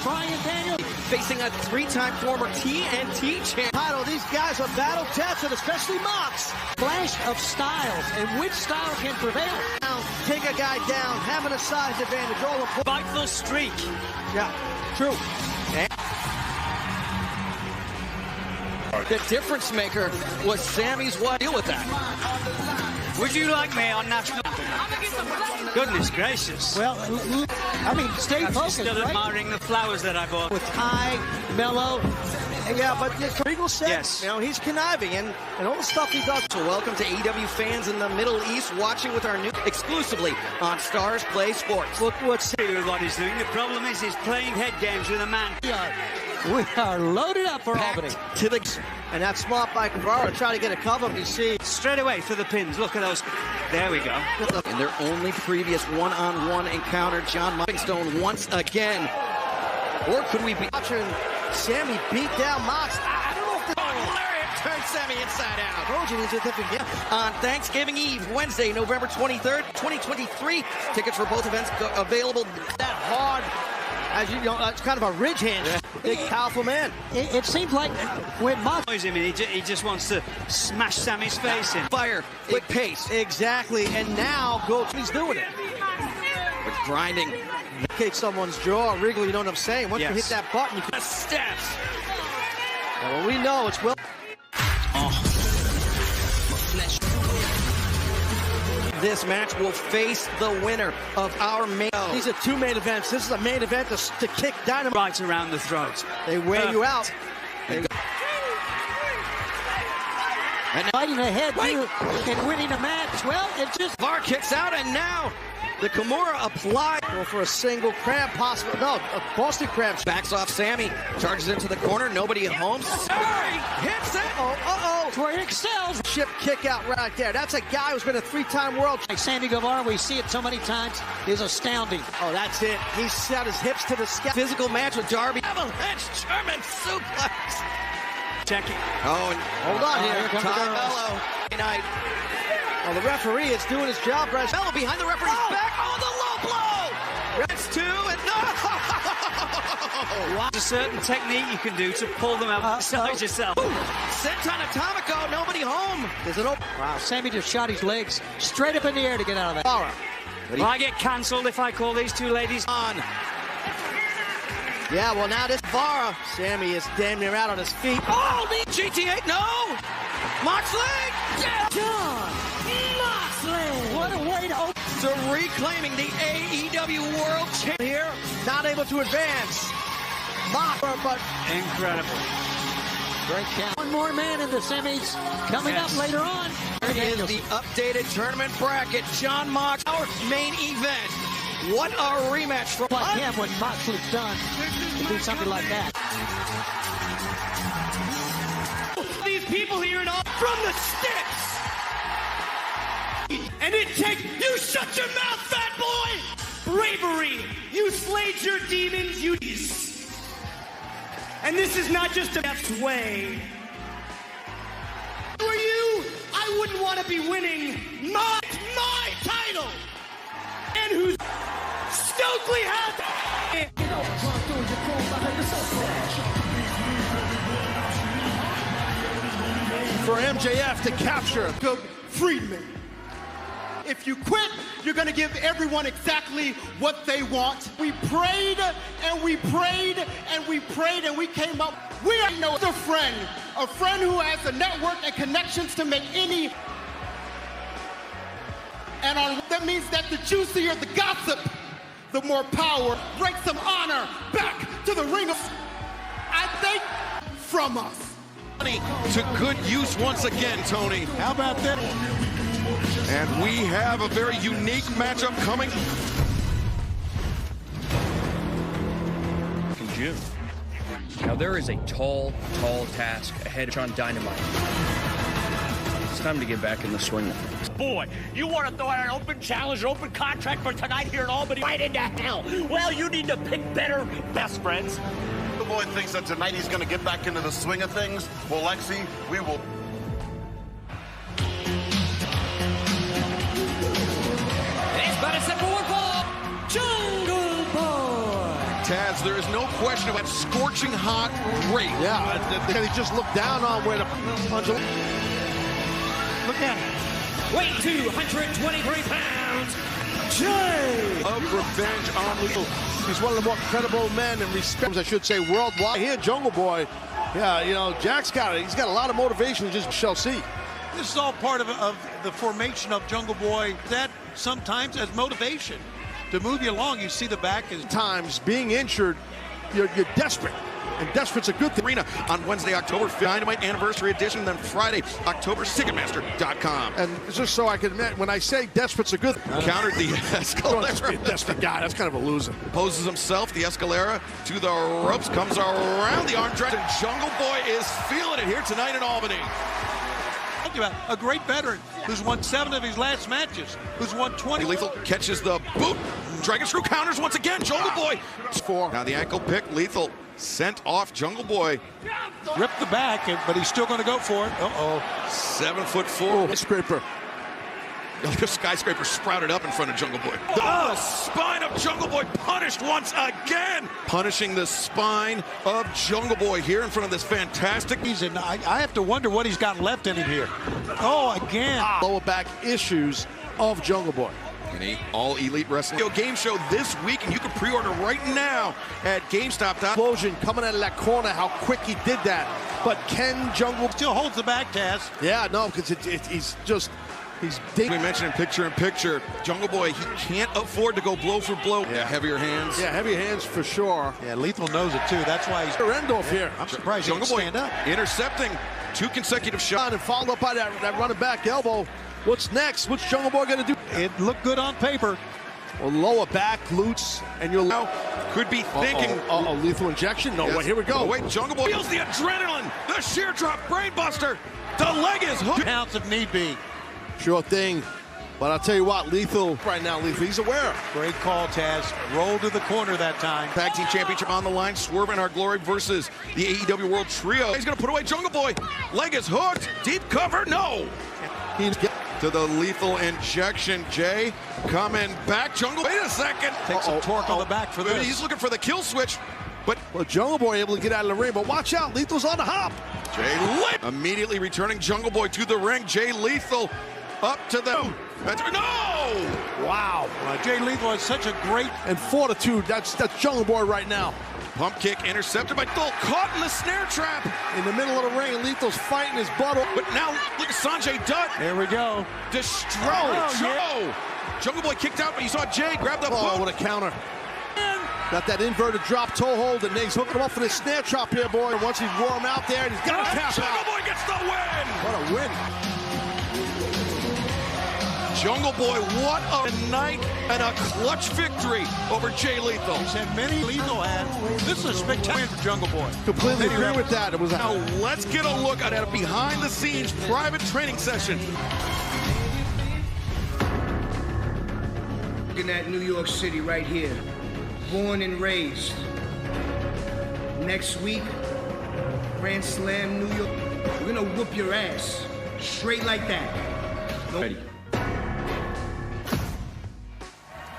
trying Daniel. Facing a three-time former TNT champ. Title, these guys are battle tested, especially Mox. Flash of styles, and which style can prevail? Take a guy down, having a size advantage. All the Vital streak. Yeah, true. The difference maker was Sammy's what? Deal with that. Would you like me on national? Goodness gracious. Well, I mean, stay focused, Still right? admiring the flowers that I bought. With high, mellow. Yeah, but Regal said, Yes. you know, he's conniving and all the stuff he does. So welcome to AEW fans in the Middle East watching with our new exclusively on Stars Play Sports. Look what's With what he's doing. The problem is he's playing head games with a man. We are loaded up for Albany. To the and that smart by Guevara to try to get a cover. You see, Straight away for the pins. Look at those. There we go. in their only previous one-on-one encounter, John Stone once again. Or could we be watching Sammy beat down Mox? I don't know if the turn Sammy inside out. told you he's a different game. On Thanksgiving Eve, Wednesday, November 23rd, 2023. Tickets for both events available. That hard, as you know, it's kind of a ridge hand. Yeah. Big, powerful man. It seems like when Mox... I mean, he just wants to smash Sammy's face in. Fire, quick pace. Exactly, and now he's doing it. With grinding. Indicate someone's jaw, wriggle, you know what I'm saying? Once you hit that button, you can... Steps. Well, we know it's well... This match will face the winner of our main. These are two main events. This is a main event to kick Dynamite. Right around the throat. They wear you out. And Fighting ahead here and winning a match. Well, it's just... VAR kicks out, and now the Kimura applied. Go for a single crab, possible. No, a Boston crab. Backs off Sammy, charges into the corner, nobody at home. Sorry, hits it. Where it excels. Ship kick out right there. That's a guy who's been a three-time world. Like Sammy Guevara, we see it so many times, is astounding. Oh, that's it. He set his hips to the sky. Physical match with Darby. Avalanche German suplex. Checking. Oh, and Hold on here. Here comes the Ty girls. Mello. Tonight. Oh, the referee is doing his job, Brad. Mello behind the referee's back. Oh, the low blow. That's two, and no. There's a certain technique you can do to pull them out beside yourself. Senton Atomico, nobody home. There's an open. Wow, Sammy just shot his legs straight up in the air to get out of that. Will I get cancelled if I call these two ladies On. Yeah, well, now this Vara. Sammy is damn near out on his feet. Oh, the GT8, no. Moxley. Yeah. John Moxley! What a way to open. So reclaiming the AEW World Championship. Here, not able to advance. Mock, but incredible. Great count. One more man in the semis coming up later on. Here is the updated tournament bracket. John Mox, our main event. What a rematch for Like him when Moxley's done to do something like that. These people here and all from the sticks. And it takes you shut your mouth, fat boy. Bravery. You slayed your demons. You. And this is not just a best way. For you, I wouldn't want to be winning my title. And who's Stokely has. for MJF to capture Friedman. If you quit, you're going to give everyone exactly what they want. We prayed and we prayed and we prayed and we came up. We are no other friend, a friend who has the network and connections to make any. And that means that the juicier the gossip, the more power. Bring some honor back to the ring of, I think, from us. To good use once again, Tony. How about that? And we have a very unique matchup coming. In June. Now there is a tall task ahead of John Dynamite. It's time to get back in the swing of things. Boy, you want to throw out an open challenge, an open contract for tonight here in Albany, right into hell. Well, you need to pick better best friends. The boy thinks that tonight he's going to get back into the swing of things. Well, Lexi, we will. He's about to step forward, Paul. Jungle Boy. Taz there is no question about scorching hot rate. Yeah, and he just looked down on where the punch. Look at it. Weight 223 pounds. Jay! Of revenge on Lethal. He's one of the more credible men and respect, I should say, worldwide. Here, Jungle Boy. Yeah, you know, Jack's got it. He's got a lot of motivation, just shall see. This is all part of the formation of Jungle Boy. That sometimes as motivation to move you along. You see the back is times being injured, you're desperate. And desperate's a good thing. Arena on Wednesday, October 5th, Dynamite Anniversary Edition, then Friday, October, Ticketmaster.com. And just so I can admit, when I say desperate's a good thing, countered the Escalera. A desperate guy, that's kind of a loser. Poses himself, the Escalera to the ropes, comes around the arm drag, and Jungle Boy is feeling it here tonight in Albany. About a great veteran who's won 7 of his last matches, who's won 20. Lethal catches the boot. Dragon Screw counters once again. Jungle Boy. Now the ankle pick. Lethal sent off. Jungle Boy. Ripped the back, but he's still going to go for it. Uh-oh. 7'4". Oh, scraper. The skyscraper sprouted up in front of Jungle Boy. The spine of Jungle Boy punished once again. Punishing the spine of Jungle Boy here in front of this fantastic. I have to wonder what he's got left in him here. Oh, again. Lower back issues of Jungle Boy. An all elite wrestling game show this week, and you can pre-order right now at GameStop. Explosion coming out of that corner, how quick he did that. But can Jungle still holds the back, Taz? Yeah, no, because he's just. We mentioned in picture-in-picture, Jungle Boy, he can't afford to go blow for blow. Yeah, heavier hands. Yeah, heavy hands for sure. Yeah, Lethal knows it too. That's why he's Randolph here. I'm surprised Jungle he Boy stand up. Intercepting 2 consecutive shots. And followed up by that running back elbow. What's next? What's Jungle Boy going to do? It looked good on paper. Well, lower back, glutes, and you'll now could be thinking. Lethal injection? No, yes. wait, here we go. Oh, wait, Jungle Boy feels the adrenaline. The sheer drop, brainbuster. The leg is hooked. Counts if need be. Sure thing. But I'll tell you what, Lethal, right now, he's aware. Great call, Taz. Roll to the corner that time. Tag Team Championship on the line. Swerve and Our Glory versus the AEW World Trio. He's going to put away Jungle Boy. Leg is hooked. Deep cover, no. He's to the lethal injection. Jay coming back. Jungle, wait a second. Takes some torque on the back for this. He's looking for the kill switch. But Jungle Boy able to get out of the ring. But watch out, Lethal's on the hop. Jay Lethal immediately returning Jungle Boy to the ring. Jay Lethal up to the... No! Wow. Jay Lethal has such a great... And fortitude, that's Jungle Boy right now. Pump kick intercepted by Lethal, caught in the snare trap. In the middle of the ring, Lethal's fighting his butt off. But now, look at Sanjay Dutt. There we go. Destroyed. Jungle Boy kicked out, but you saw Jay grab the boot. What a counter. Got that inverted drop toe hold, and he's hooking him up for this snare trap here, boy. And once he wore him out there, and he's got to tap out. Jungle Boy gets the win. What a win. Jungle Boy, what a night and a clutch victory over Jay Lethal. He's had many Lethal had. This is a spectacular for Jungle Boy. Completely agree with that. It was now let's get a look at a behind-the-scenes private training session. Looking at New York City right here, born and raised. Next week, Grand Slam, New York. We're gonna whoop your ass, straight like that. Ready.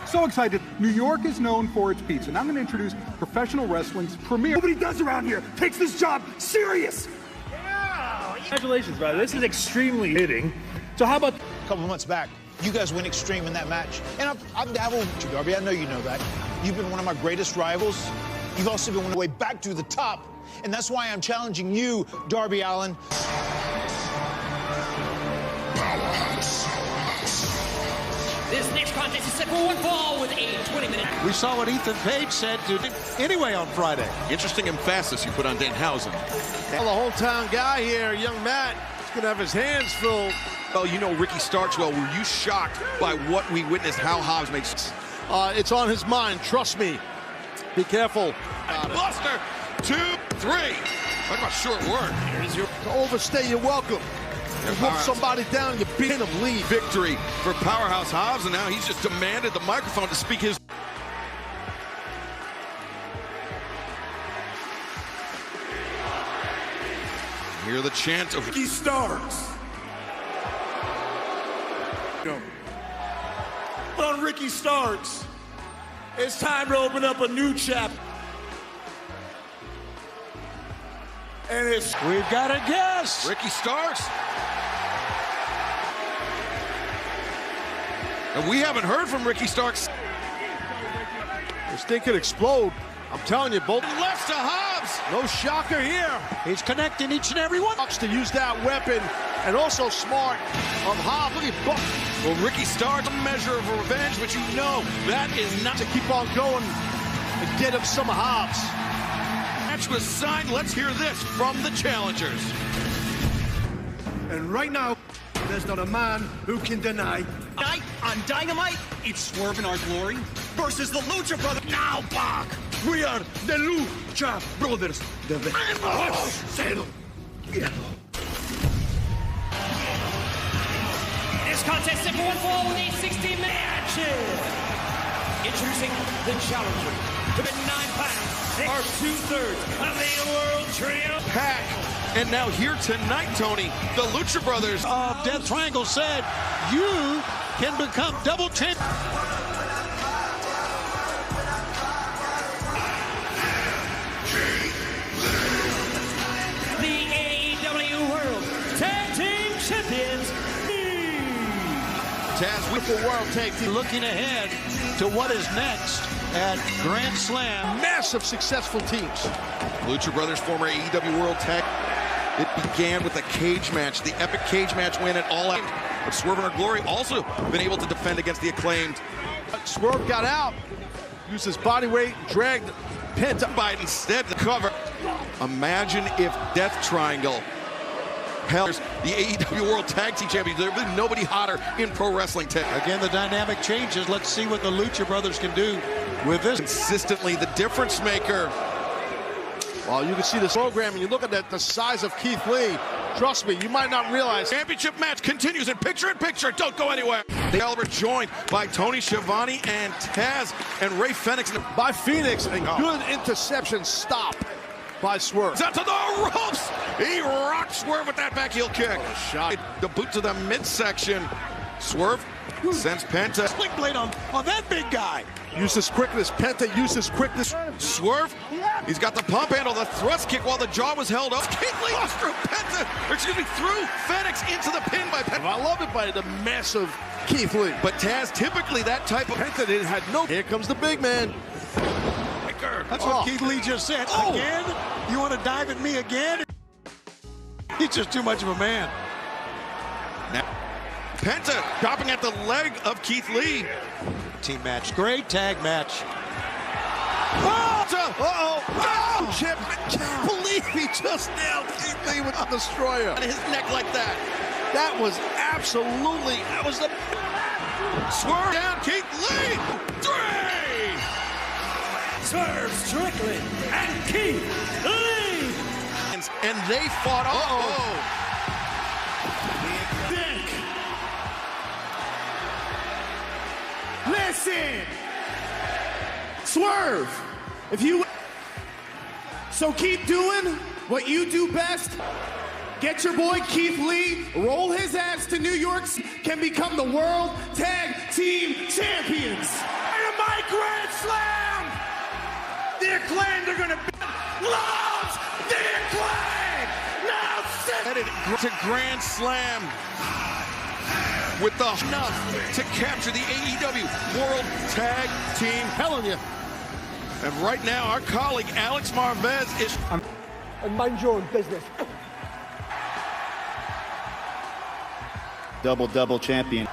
So excited. New York is known for its pizza. And I'm going to introduce professional wrestling's premier. Nobody does around here. Takes this job serious. Yeah. Congratulations, brother. This is extremely hitting. So how about a couple of months back, you guys went extreme in that match. And I've dabbled with you, Darby. I know you know that. You've been one of my greatest rivals. You've also been on the way back to the top. And that's why I'm challenging you, Darby Allin. This next contest is set for one fall with a 20-minute. We saw what Ethan Page said to anyway on Friday. Interesting emphasis you put on Danhausen. Well, the hometown guy here, young Matt, is going to have his hands full. Well, you know Ricky Starks well. Were you shocked by what we witnessed, how Hobbs makes... It's on his mind, trust me. Be careful. Buster, 2, 3. I'm not sure it worked. Here's your... To overstay your welcome. You whoop somebody down, you beat him, leave. Victory for Powerhouse Hobbs, and now he's just demanded the microphone to speak his... Hear the chant of Ricky Starks. On Ricky Starks, it's time to open up a new chapter. And it's... We've got a guess. Ricky Starks. And we haven't heard from Ricky Starks. This thing could explode. I'm telling you, both left to Hobbs. No shocker here. He's connecting each and every one. To use that weapon, and also smart of Hobbs. Look at Buck. Well, Ricky Starks, a measure of revenge, but you know that is not to keep on going and get him some Hobbs. Match was signed. Let's hear this from the challengers. And right now, there's not a man who can deny. Tonight on Dynamite, it's Swerve in Our Glory versus the Lucha Brothers. Now, Bach! We are the Lucha Brothers. This contest is going forward with a 60 match. Introducing the challenger to the 9 pounds, or 2/3 of the world trio. Pack. And now here tonight, Tony, the Lucha Brothers. Death Triangle said, you can become double champ. The AEW World Tag Team Champions. Taz with the World Tag Team. Looking ahead to what is next at Grand Slam. Massive successful teams. Lucha Brothers, former AEW World Tag. It began with a cage match, the epic cage match win at All Out. But Swerve in Our Glory also been able to defend against the Acclaimed. Swerve got out, used his body weight, dragged Penta by instead the cover. Imagine if Death Triangle held the AEW World Tag Team Champions. There's been nobody hotter in pro wrestling tag. Again, the dynamic changes. Let's see what the Lucha Brothers can do with this. Consistently the difference maker. Well, you can see this program, and you look at that, the size of Keith Lee. Trust me, you might not realize. Championship match continues in picture-in-picture. Don't go anywhere. The Caliber joined by Tony Schiavone and Taz and Ray Fenix. By Phoenix, a good interception stop by Swerve. It's out to the ropes. He rocks Swerve with that back heel kick. Shot. The boot to the midsection. Swerve sends Penta. Sling blade on that big guy. Use his quickness. Penta used his quickness. Swerve. He's got the pump handle, the thrust kick while the jaw was held up. Keith Lee through Penta, through Fenix into the pin by Penta. I love it by the massive Keith Lee. But Taz, typically that type of Penta had no. Here comes the big man. That's what Keith Lee just said. Again? You want to dive at me again? He's just too much of a man. Now, Penta chopping at the leg of Keith Lee. Team match. Great tag match. Chip, I can't believe he just nailed Keith Lee with the destroyer. On his neck like that. That was absolutely, that was the... Swerve down, Keith Lee! 3! Swerve Strickland and Keith Lee! And they fought Listen! Swerve! If you... So keep doing what you do best. Get your boy Keith Lee, roll his ass to New York, can become the World Tag Team Champions. Dynamite Grand Slam! The Acclaimed are gonna loves the Acclaimed! Now headed to Grand Slam with the enough to capture the AEW World Tag Team. Telling you. And right now, our colleague Alex Marvez is... And mind your own business. Double champion.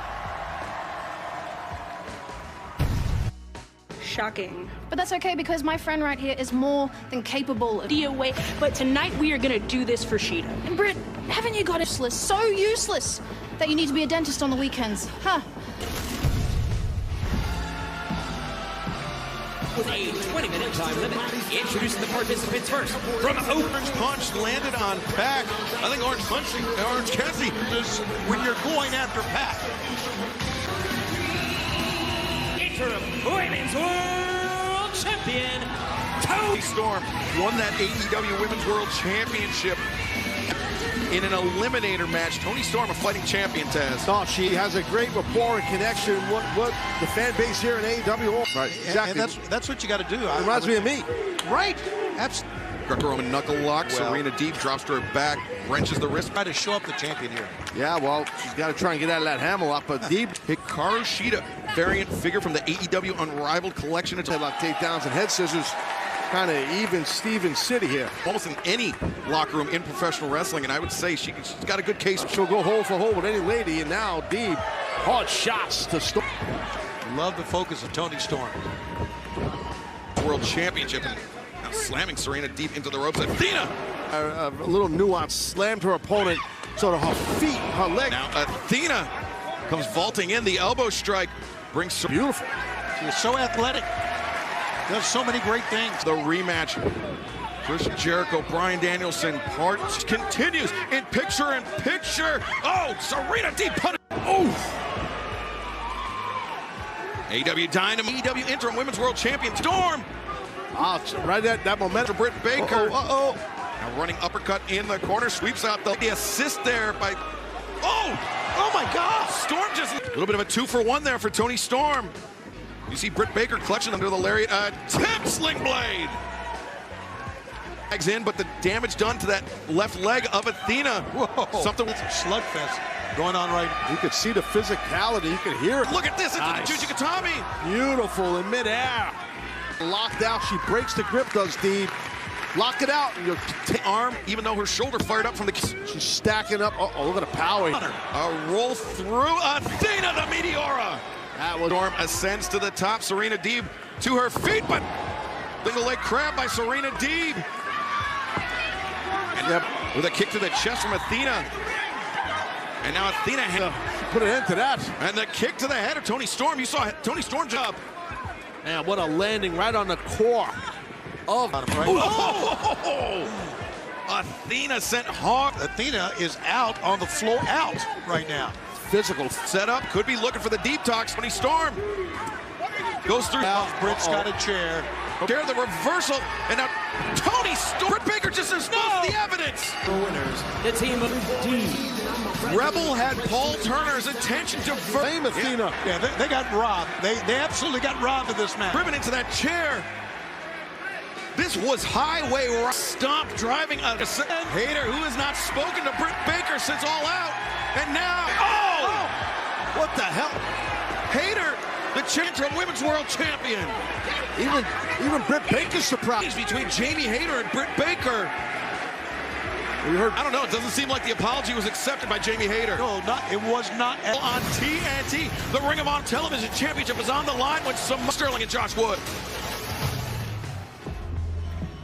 Shocking. But that's okay because my friend right here is more than capable of away. But tonight we are gonna do this for Sheeta. And Britt, haven't you got useless? So useless that you need to be a dentist on the weekends, huh? With a 20-minute time limit. Introducing the participants first. From Orange Punch landed on Pac. I think Orange Cassidy is when you're going after Pac. Interim Women's World Champion, Toni Storm won that AEW Women's World Championship in an eliminator match. Toni Storm, a fighting champion, Taz. Oh, she has a great rapport and connection. What the fan base here in AEW. Right, exactly. And that's what you got to do. It reminds me of me. Right. Greco-Roman knuckle lock. Serena Deeb drops to her back, wrenches the wrist. Try to show up the champion here. Yeah, well, she's got to try and get out of that hammerlock, but Deeb. Hikaru Shida, variant figure from the AEW Unrivaled collection. It's like takedowns and head scissors. Kind of even Steven City here. Almost in any locker room in professional wrestling, and I would say she's got a good case. She'll go hole for hole with any lady, and now Deeb, hard shots to Storm. Love the focus of Toni Storm. World Championship, and now slamming Serena Deeb into the ropes. Athena! A little nuance, slammed her opponent, so her feet, her legs. Now Athena comes vaulting in, the elbow strike brings beautiful. She is so athletic. Does so many great things. The rematch. Chris Jericho, Bryan Danielson, part continues in picture-in-picture. Oh, Serena Deeb punished. Oh! AEW Dynamite, AEW Interim Women's World Champion, Storm. Right at that momentum. Britt Baker. Now running uppercut in the corner, sweeps out the assist there by. Oh my God! Storm just a little bit of a 2-for-1 there for Toni Storm. You see Britt Baker clutching under the lariat. Tip sling blade. Legs in, but the damage done to that left leg of Athena. Whoa! Something with slugfest going on right now. You could see the physicality. You could hear it. Look at this into the Jujikatami. Beautiful in midair. Locked out. She breaks the grip, does Deeb. Lock it out. And arm, even though her shoulder fired up from the. She's stacking up. Oh, look at the power. A roll through Athena, the Meteora. That was Storm ascends to the top. Serena Deeb to her feet, but single leg crab by Serena Deeb. And with a kick to the chest from Athena. And now Athena put an end to that. And the kick to the head of Toni Storm. You saw Toni Storm job. Man, what a landing right on the core of. Athena sent hard. Athena is out on the floor, out right now. Physical setup, could be looking for the deep talks. Toni Storm goes through. Now Britt's got a chair. There, the reversal, and now Toni Storm. Britt Baker just exposed the evidence. The winners, the team of D. Rebel had Paul Turner's attention to blame Athena. Yeah, they got robbed. They absolutely got robbed of this match. Driven into that chair. This was highway stomp driving a Hayter who has not spoken to Britt Baker since All Out. And now, what the hell? Hayter, the Interim Women's World Champion. Even Britt Baker's surprised. Between Jamie Hayter and Britt Baker. I don't know, it doesn't seem like the apology was accepted by Jamie Hayter. No, it was not. On TNT, the Ring of Honor Television Championship is on the line with Sterling and Josh Wood.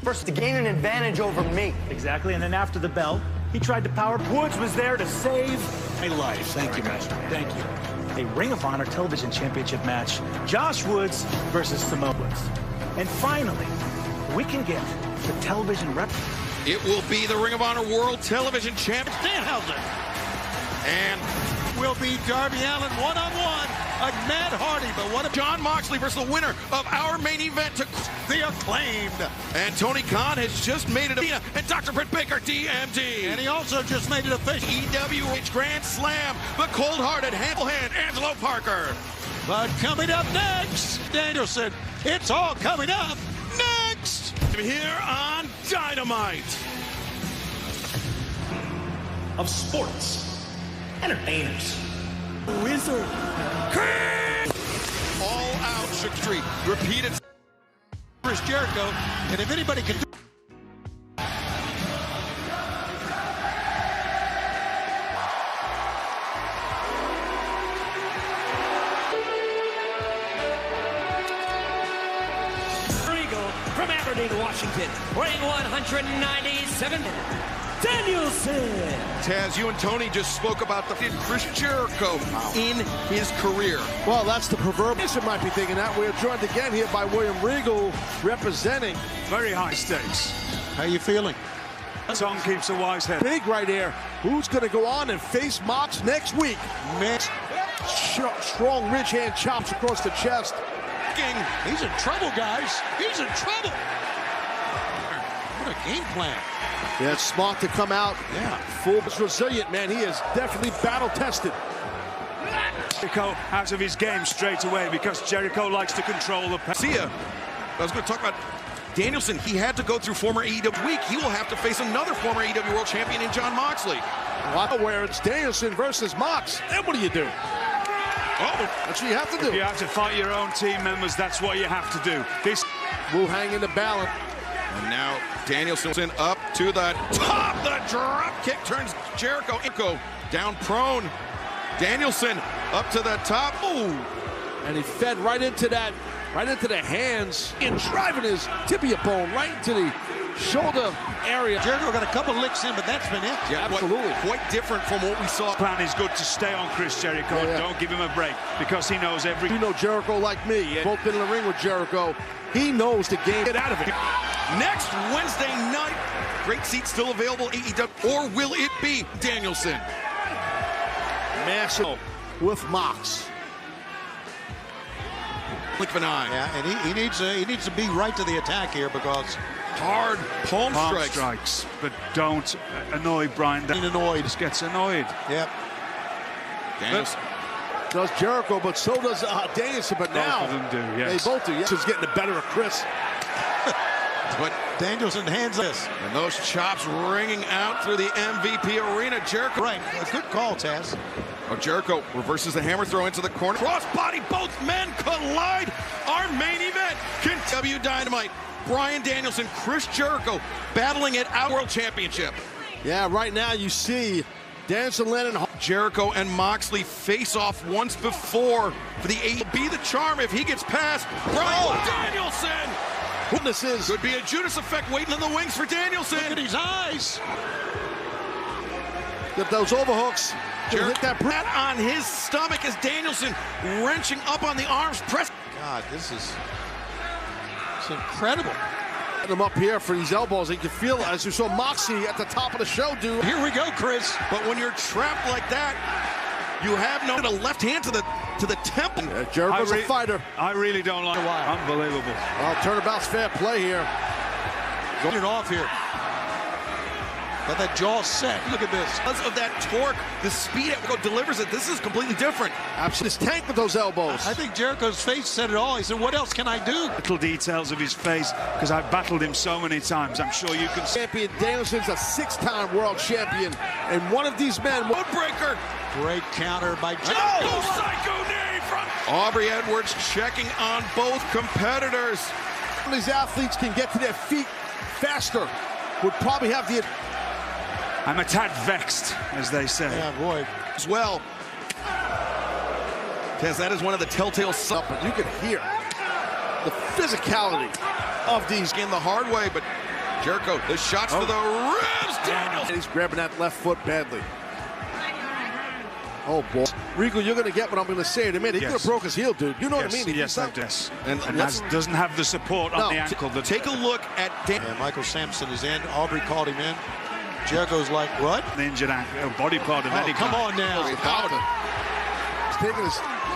First, to gain an advantage over me. Exactly, and then after the bell, he tried to power. Woods was there to save a life. Thank you, Master. Thank you. A Ring of Honor Television Championship match. Josh Woods versus Samoa Woods. And finally, we can get the television rep. It will be the Ring of Honor World Television Champion, Danhausen. And will be Darby Allin one-on-one. A Matt Hardy, but what a John Moxley versus the winner of our main event to the Acclaimed. And Tony Khan has just made it and Dr. Britt Baker, DMD. And he also just made it official. EWH Grand Slam, the cold-hearted hand, Angelo Parker. But coming up next, Danielson, it's all coming up next. Here on Dynamite. Of sports, entertainers. Wizard. All out Shook Street. Repeated. Chris Jericho. And if anybody can do. From Aberdeen, Washington, weighing 197. Danielson. Taz, you and Tony just spoke about the Chris Jericho in his career. Well, that's the proverbial. You might be thinking that. We're joined again here by William Regal, representing very high stakes. How you feeling? Tom keeps a wise head. Big right here. Who's going to go on and face Mox next week? Mix. Strong ridge hand chops across the chest. He's in trouble, guys. He's in trouble. What a game plan. Yeah, it's smart to come out. Yeah. Full resilient, man. He is definitely battle-tested. Jericho out of his game straight away because Jericho likes to control the See ya. I was going to talk about Danielson, he had to go through former AEW week. He will have to face another former AEW World Champion in Jon Moxley. Where it's Danielson versus Mox. Then what do you do? Oh, that's what you have to do. If you have to fight your own team members, that's what you have to do. This will hang in the balance. And now Danielson up to the top. The drop kick turns Jericho down prone. Danielson up to the top. Ooh. And he fed right into that, right into the hands, and driving his tibia bone right into the shoulder area. Jericho got a couple licks in, but that's been it. Yeah, absolutely. Quite different from what we saw. Plan is good to stay on Chris Jericho. Yeah. Don't give him a break because he knows every. You know Jericho like me. Both been in the ring with Jericho. He knows the game. Get out of it. Next Wednesday night, great seats still available. AEW, or will it be Danielson? Massive with Mox. Blink of an eye. Yeah, and he needs to be right to the attack here because hard palm strikes, but don't annoy Brian. Annoyed. Just gets annoyed. Yep. Danielson does Jericho, but so does Danielson. But now both of them do. Yes. They both do. Yes, it's getting the better of Chris. But Danielson hands this. And those chops ringing out through the MVP arena. Jericho. Right. A good call, Taz. Oh, Jericho reverses the hammer throw into the corner. Crossbody, both men collide. Our main event, AEW Dynamite. Bryan Danielson, Chris Jericho battling it out World Championship. Yeah, right now you see Danielson landing. Jericho and Moxley face off once before for the be the charm if he gets past Bryan Danielson. What this is. Could be a Judas effect waiting in the wings for Danielson. Look at his eyes. Get those overhooks. Hit that on his stomach as Danielson wrenching up on the arms. Press. God, this is incredible. Getting him up here for these elbows. You can feel, as you saw Moxie at the top of the show, dude. Here we go, Chris. But when you're trapped like that, you have no left hand to the temple. Yeah, Jericho's a fighter. I really don't like it. Unbelievable. Well, turnabout's fair play here. Going it off here. Got that jaw set. Look at this. Because of that torque, the speed at which delivers it, this is completely different. Absolutely tank with those elbows. I think Jericho's face said it all. He said, what else can I do? Little details of his face, because I've battled him so many times. I'm sure you can see. Champion Danielson's a 6-time world champion. And one of these men... Woodbreaker. Great counter by Jericho. Oh, psycho knee from Aubrey Edwards checking on both competitors. These athletes can get to their feet faster. Would probably have the... I'm a tad vexed, as they say. Yeah, boy. As well. Because that is one of the telltale signs. But you can hear the physicality of these in the hard way. But Jericho, the shots to the ribs. Danielson. He's grabbing that left foot badly. Oh, boy. Regal, you're going to get what I'm going to say in a minute. He could have broke his heel, dude. You know what I mean? Yes, I guess. And that's, doesn't have the support on the ankle. Take a look at Michael Sampson is in. Aubrey called him in. Jericho's like, what? An injured ankle, body part of any come kind. on now. He's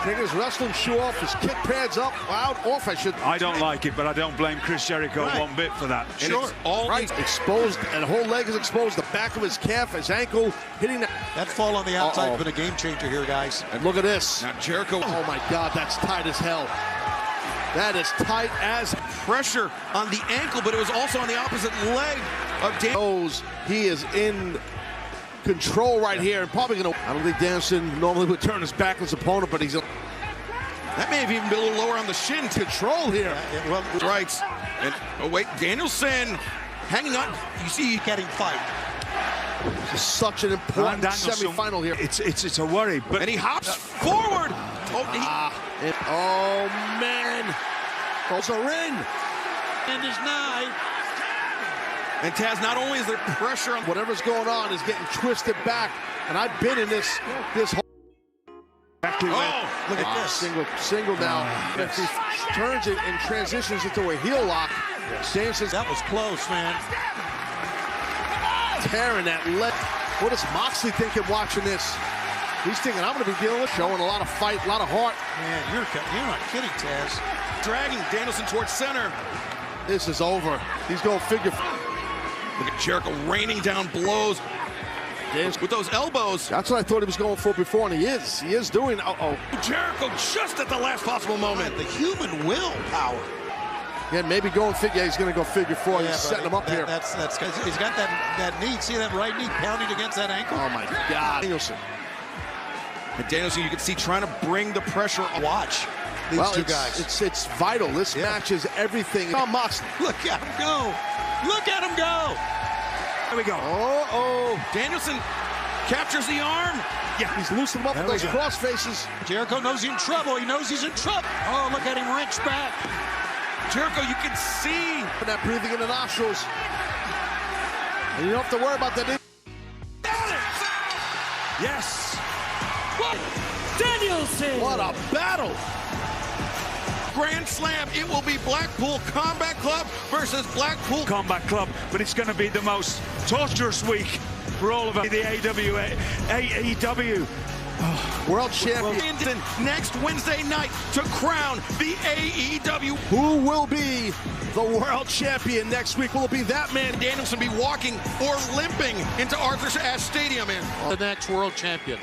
taking his wrestling shoe off, his kick pads up, off, I don't like it, but I don't blame Chris Jericho one bit for that. Sure. All right. Exposed, and the whole leg is exposed. The back of his calf, his ankle, hitting that fall on the outside has been a game changer here, guys. And look at this. Now Jericho. Oh my God, that's tight as hell. That is tight as pressure on the ankle, but it was also on the opposite leg of Danielson. He is in control right here, and probably going to. I don't think Danielson normally would turn his back on his opponent, but he's. That may have even been a little lower on the shin. Control here. Well, right. And oh wait, Danielson hanging on. You see, getting fight. This is such an important semifinal here. It's a worry, but and he hops forward. Oh man. Also in. And his knife. And Taz, not only is there pressure on whatever's going on is getting twisted back, and I've been in this whole. Look at this. Single now. If he turns it and transitions into a heel lock, that was close, man. Tearing that leg. What does Moxley thinking watching this? He's thinking, I'm going to be dealing with showing a lot of fight, a lot of heart. Man, you're not kidding, Taz. Dragging Danielson towards center. This is over. He's going to figure. Look at Jericho raining down blows with those elbows. That's what I thought he was going for before, and he is. He is doing. Jericho just at the last possible moment. The human will power. Yeah, maybe go and figure. Yeah, he's going to go figure four. Yeah, he's setting him up here. That's he's got that knee. See that right knee pounding against that ankle? Oh my God. Danielson. And Danielson, you can see trying to bring the pressure. Watch these two guys. It's vital. This match is everything. Oh, Moxley. Look at him go. Look at him go. There we go. Oh. Danielson captures the arm. Yeah, he's loosening him up with those cross faces. Jericho knows he's in trouble. He knows he's in trouble. Oh, look at him wrench back. Jericho, you can see that breathing in the nostrils. And you don't have to worry about that. Yes. Danielson. What a battle. Grand Slam. It will be Blackpool Combat Club versus Blackpool Combat Club, but it's going to be the most torturous week for all of us. The AEW World Champion next Wednesday night to crown the AEW. Who will be the World Champion next week? Will it be that man? Danielson be walking or limping into Arthur Ashe Stadium in the next World Champion.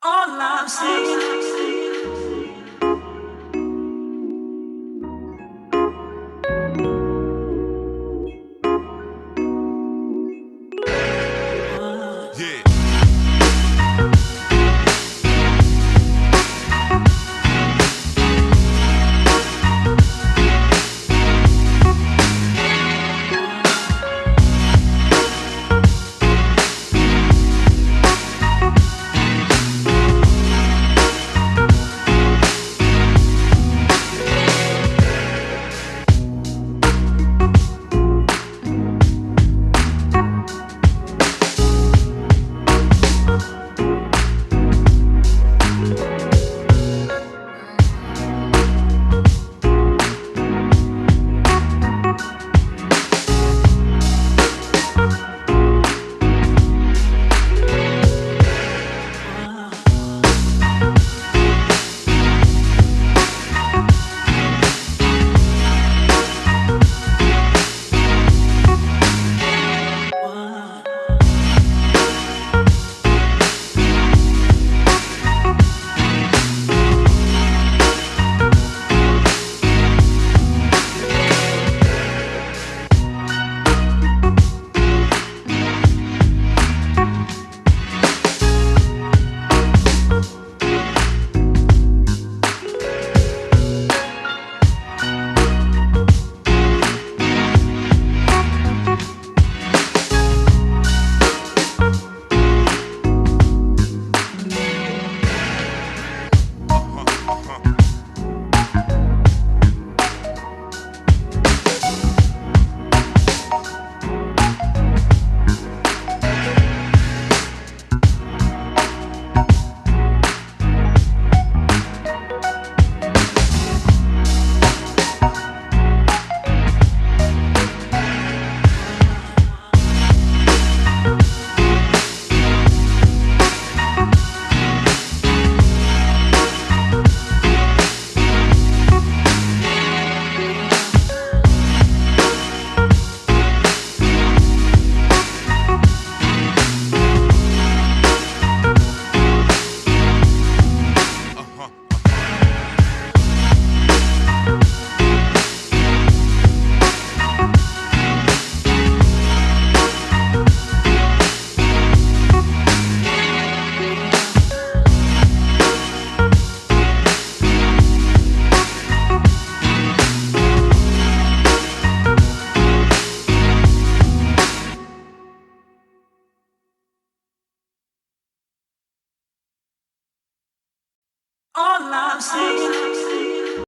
All I'm saying. All I'm saying